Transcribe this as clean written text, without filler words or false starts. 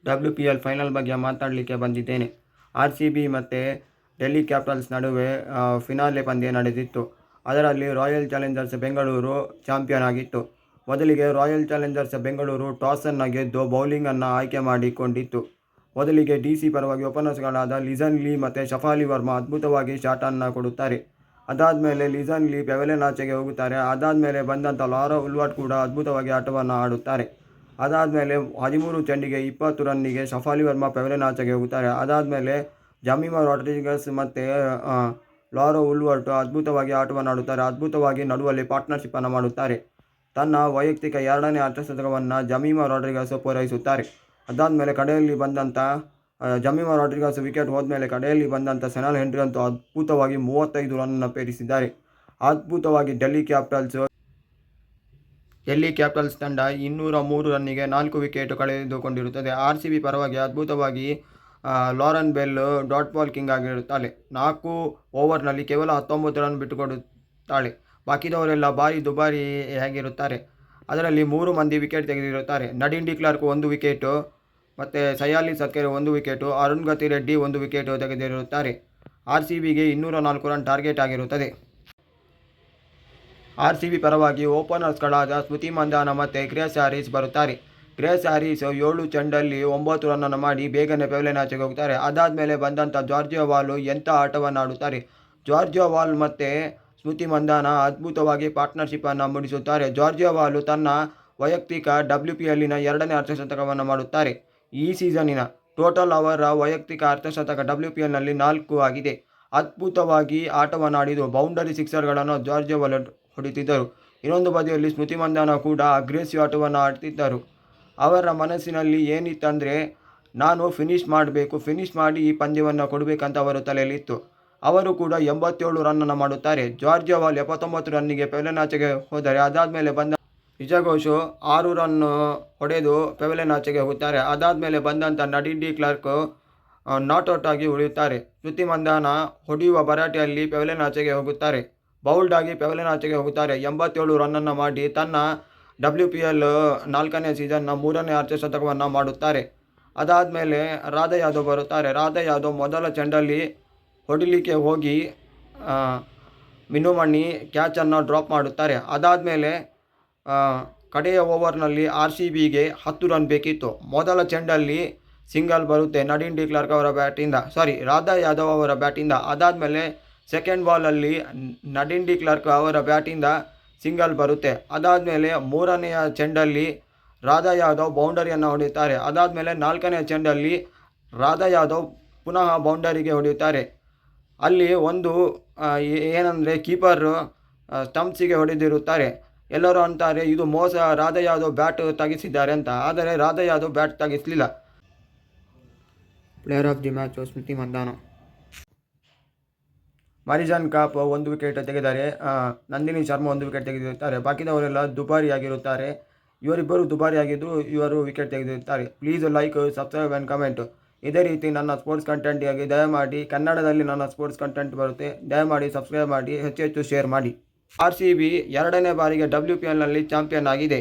WPL final ಬಗ್ಗೆ ಮಾತನಾಡಲಿಕ್ಕೆ ಬಂದಿದ್ದೇನೆ. RCB ಮತ್ತು ಡೆಲ್ಲಿ ಕ್ಯಾಪಿಟಲ್ಸ್ ನಡುವೆ ಫಿನಾಲೆ ಪಂದ್ಯ ನಡೆದಿತ್ತು. ಅದರಲ್ಲಿ ರಾಯಲ್ ಚಾಲೆಂಜರ್ಸ್ ಬೆಂಗಳೂರು ಚಾಂಪಿಯನ್ ಆಗಿತ್ತು. ಮೊದಲಿಗೆ ರಾಯಲ್ ಚಾಲೆಂಜರ್ಸ್ ಬೆಂಗಳೂರು ಟಾಸನ್ನು ಗೆದ್ದು ಬೌಲಿಂಗನ್ನು ಆಯ್ಕೆ ಮಾಡಿಕೊಂಡಿತ್ತು. ಮೊದಲಿಗೆ DC ಪರವಾಗಿ ಓಪನರ್ಸ್ಗಳಾದ ಲಿಸನ್ ಲೀ ಮತ್ತು ಶಫಾಲಿ ವರ್ಮಾ ಅದ್ಭುತವಾಗಿ ಶಾಟನ್ನು ಕೊಡುತ್ತಾರೆ. ಅದಾದಮೇಲೆ ಲಿಸನ್ ಲೀ ಪೆವಿಲಿಯನ್ ಆಚೆಗೆ ಹೋಗುತ್ತಾರೆ. ಅದಾದಮೇಲೆ ಬಂದಂಥ ಲಾರಾ ಉಲ್ವಾಟ್ ಕೂಡ ಅದ್ಭುತವಾಗಿ ಆಟವನ್ನು ಆಡುತ್ತಾರೆ. ಅದಾದಮೇಲೆ 13 ಚೆಂಡಿಗೆ 20 ರನ್ನಿಗೆ ಶಫಾಲಿ ವರ್ಮಾ ಪೆವಿಲಿಯನ್ ಆಚೆಗೆ ಹೋಗುತ್ತಾರೆ. ಅದಾದಮೇಲೆ ಜಮೀಮಾ ರಾಡ್ರಿಗಸ್ ಮತ್ತು ಲಾರಾ ಉಲ್ವಾಟ್ ಅದ್ಭುತವಾಗಿ ಆಟವನ್ನು ಆಡುತ್ತಾರೆ. ಅದ್ಭುತವಾಗಿ ನಡುವಲ್ಲಿ ಪಾರ್ಟ್ನರ್ಶಿಪ್ಪನ್ನು ಮಾಡುತ್ತಾರೆ. ತನ್ನ ವೈಯಕ್ತಿಕ 2ನೇ ಅರ್ಧಶತಕವನ್ನು ಜಮೀಮಾ ರಾಡ್ರಿಗಸ್ ಪೂರೈಸುತ್ತಾರೆ. ಅದಾದಮೇಲೆ ಕಡೆಯಲ್ಲಿ ಬಂದಂಥ ಜಮೀಮಾ ರಾಡ್ರಿಗಸ್ ವಿಕೆಟ್ ಹೋದ್ಮೇಲೆ ಕಡೆಯಲ್ಲಿ ಬಂದಂಥ ಸೆನೆಲ್ ಹೆನ್ರಿ ಅಂತೂ ಅದ್ಭುತವಾಗಿ 35 ರನ್ನನ್ನು ಪೇರಿಸಿದ್ದಾರೆ. ಅದ್ಭುತವಾಗಿ ಡೆಲ್ಲಿ ಕ್ಯಾಪಿಟಲ್ಸ್ ತಂಡ 203 ರನ್ನಿಗೆ 4 ವಿಕೆಟ್ ಕಳೆದುಕೊಂಡಿರುತ್ತದೆ. RCB ಪರವಾಗಿ ಅದ್ಭುತವಾಗಿ Lauren Bell dot ball king ಆಗಿರುತ್ತಾಳೆ. 4 ಓವರ್ನಲ್ಲಿ ಕೇವಲ 19 ರನ್ ಬಿಟ್ಟುಕೊಡುತ್ತಾಳೆ. ಬಾಕಿದವರೆಲ್ಲ ಭಾರಿ ದುಬಾರಿಯಾಗಿರುತ್ತಾರೆ. ಅದರಲ್ಲಿ 3 ಮಂದಿ ವಿಕೆಟ್ ತೆಗೆದಿರುತ್ತಾರೆ. ನಡೀನ್ ಡಿ ಕ್ಲಾರ್ಕ್ 1 ವಿಕೆಟು ಮತ್ತು ಸಯಾಲಿ ಸಕ್ಕರೆ 1 ವಿಕೆಟು, ಅರುಣ್ ಗತಿ ರೆಡ್ಡಿ 1 ವಿಕೆಟು ತೆಗೆದಿರುತ್ತಾರೆ. RCBಗೆ 204 ರನ್ ಟಾರ್ಗೆಟ್ ಆಗಿರುತ್ತದೆ. RCB ಪರವಾಗಿ ಓಪನರ್ಸ್ಗಳಾದ ಸ್ಮೃತಿ ಮಂಧಾನ ಮತ್ತು ಗ್ರೇಸ್ ಹ್ಯಾರಿಸ್ ಬರುತ್ತಾರೆ. ಗ್ರೇಸ್ ಹ್ಯಾರಿಸ್ 7 ಚೆಂಡಲ್ಲಿ 9 ರನ್ನನ್ನು ಮಾಡಿ ಬೇಗನೆ ಪೆವಿಲಿಯನ್ ಆಚೆಗೆ ಹೋಗುತ್ತಾರೆ. ಅದಾದಮೇಲೆ ಬಂದಂಥ ಜಾರ್ಜಿಯೋ ವಾಲ್ ಎಂಥ ಆಟವನ್ನು ಆಡುತ್ತಾರೆ. ಜಾರ್ಜಿಯೋ ವಾಲ್ ಮತ್ತು ಸ್ಮೃತಿ ಮಂಧಾನ ಅದ್ಭುತವಾಗಿ ಪಾರ್ಟ್ನರ್ಶಿಪ್ಪನ್ನು ಮೂಡಿಸುತ್ತಾರೆ. ಜಾರ್ಜಿಯೋ ವಾಲ್ ತನ್ನ ವೈಯಕ್ತಿಕ WPLನ 2ನೇ ಅರ್ಧಶತಕವನ್ನು ಮಾಡುತ್ತಾರೆ. ಈ ಸೀಸನ್ನಿನ ಟೋಟಲ್ ಅವರ ವೈಯಕ್ತಿಕ ಅರ್ಧಶತಕ WPLನಲ್ಲಿ 4 ಆಗಿದೆ. ಅದ್ಭುತವಾಗಿ ಆಟವನ್ನು ಆಡಿದ್ದು ಬೌಂಡರಿ ಸಿಕ್ಸರ್ಗಳನ್ನು ಜಾರ್ಜಿಯೋ ವಾಲ್ ಹೊಡೆಯುತ್ತಿದ್ದರು. ಇನ್ನೊಂದು ಬದಿಯಲ್ಲಿ ಸ್ಮೃತಿ ಮಂಧಾನ ಕೂಡ ಅಗ್ರೆಸಿವ್ ಆಟವನ್ನು ಆಡ್ತಿದ್ದರು. ಅವರ ಮನಸ್ಸಿನಲ್ಲಿ ಏನಿತ್ತಂದರೆ ನಾನು ಫಿನಿಶ್ ಮಾಡಿ ಈ ಪಂದ್ಯವನ್ನು ಕೊಡಬೇಕಂತ ಅವರ ತಲೆಯಲ್ಲಿತ್ತು. ಅವರು ಕೂಡ 87 ರನ್ನನ್ನು ಮಾಡುತ್ತಾರೆ. ಜಾರ್ಜಿಯೋ ವಾಲ್ 79 ರನ್ನಿಗೆ ಪೆವಿಲಿಯನ್ ಆಚೆಗೆ ಹೋದರೆ ಅದಾದಮೇಲೆ ಬಂದ ನಿಜಘೋಷ್ 6 ರನ್ ಹೊಡೆದು ಪೆವಿಲಿಯನ್ ಆಚೆಗೆ ಹೋಗುತ್ತಾರೆ. ಅದಾದಮೇಲೆ ಬಂದಂಥ ನಡೀನ್ ಡಿ ಕ್ಲಾರ್ಕ್ ನಾಟ್ಔಟ್ ಆಗಿ ಉಳಿಯುತ್ತಾರೆ. ಸ್ಮೃತಿ ಮಂಧಾನ ಹೊಡೆಯುವ ಭರಾಟೆಯಲ್ಲಿ ಪೆವಿಲಿಯನ್ ಆಚೆಗೆ ಹೋಗುತ್ತಾರೆ. ಬೌಲ್ಡ್ ಆಗಿ ಪೆವಿಲಿಯನ್ ಆಚೆಗೆ ಹೋಗುತ್ತಾರೆ. 87 ರನ್ನನ್ನು ಮಾಡಿ ತನ್ನ WPL 4ನೇ ಸೀಸನ್ನ 3ನೇ ಅರ್ಧಶತಕವನ್ನು ಮಾಡುತ್ತಾರೆ. ಅದಾದಮೇಲೆ ರಾಧಾ ಯಾದವ್ ಬರುತ್ತಾರೆ. ರಾಧಾ ಯಾದವ್ ಮೊದಲ ಚೆಂಡಲ್ಲಿ ಹೊಡಿಲಿಕ್ಕೆ ಹೋಗಿ ಮಿನುಮಣಿ ಕ್ಯಾಚನ್ನು ಡ್ರಾಪ್ ಮಾಡುತ್ತಾರೆ. ಅದಾದಮೇಲೆ ಕಡೆಯ ಓವರ್ನಲ್ಲಿ RCBಗೆ 10 ರನ್ ಬೇಕಿತ್ತು. ಮೊದಲ ಚೆಂಡಲ್ಲಿ ಸಿಂಗಲ್ ಬರುತ್ತೆ ನಡೀನ್ ಡಿ ಕ್ಲಾರ್ಕ್ ಅವರ ರಾಧಾ ಯಾದವ್ ಅವರ ಬ್ಯಾಟಿಂದ. ಅದಾದಮೇಲೆ ಸೆಕೆಂಡ್ ಬಾಲಲ್ಲಿ ನಡೀನ್ ಡಿ ಕ್ಲಾರ್ಕ್ ಅವರ ಬ್ಯಾಟಿಂದ ಸಿಂಗಲ್ ಬರುತ್ತೆ. ಅದಾದಮೇಲೆ 3ನೆಯ ಚೆಂಡಲ್ಲಿ ರಾಧಾ ಯಾದವ್ ಬೌಂಡರಿಯನ್ನು ಹೊಡೆಯುತ್ತಾರೆ. ಅದಾದಮೇಲೆ 4ನೇ ಚೆಂಡಲ್ಲಿ ರಾಧಾ ಯಾದವ್ ಪುನಃ ಬೌಂಡರಿಗೆ ಹೊಡೆಯುತ್ತಾರೆ. ಅಲ್ಲಿ ಒಂದು ಏನಂದರೆ ಕೀಪರ್ ಸ್ಟಂಪ್ಸಿಗೆ ಹೊಡೆದಿರುತ್ತಾರೆ. ಎಲ್ಲರೂ ಅಂತಾರೆ ಇದು ಮೋಸ, ರಾಧಾ ಯಾದವ್ ಬ್ಯಾಟ್ ತೆಗೆಸಿದ್ದಾರೆ ಅಂತ. ಆದರೆ ರಾಧಾ ಯಾದವ್ ಬ್ಯಾಟ್ ತೆಗೆಸಲಿಲ್ಲ. Player of the match Smriti Mandhana. Marizanne Kapp 1 wicket ತೆಗೆದರೆ ನಂದಿನಿ ಶರ್ಮಾ 1 ವಿಕೆಟ್ ತೆಗೆದಿರುತ್ತಾರೆ. ಬಾಕಿದವರೆಲ್ಲ ದುಬಾರಿಯಾಗಿರುತ್ತಾರೆ. ಇವರಿಬ್ಬರು ದುಬಾರಿಯಾಗಿದ್ದು ಇವರು ವಿಕೆಟ್ ತೆಗೆದಿರುತ್ತಾರೆ. Please like, subscribe and comment. ಇದೇ ರೀತಿ ನನ್ನ ಸ್ಪೋರ್ಟ್ಸ್ ಕಂಟೆಂಟ್ಗಾಗಿ ದಯಮಾಡಿ ಕನ್ನಡದಲ್ಲಿ ನನ್ನ ಸ್ಪೋರ್ಟ್ಸ್ ಕಂಟೆಂಟ್ ಬರುತ್ತೆ. ದಯಮಾಡಿ ಸಬ್ಸ್ಕ್ರೈಬ್ ಮಾಡಿ, ಹೆಚ್ಚು ಶೇರ್ ಮಾಡಿ. RCB 2ನೇ ಬಾರಿಗೆ WPLನಲ್ಲಿ ಚಾಂಪಿಯನ್ ಆಗಿದೆ.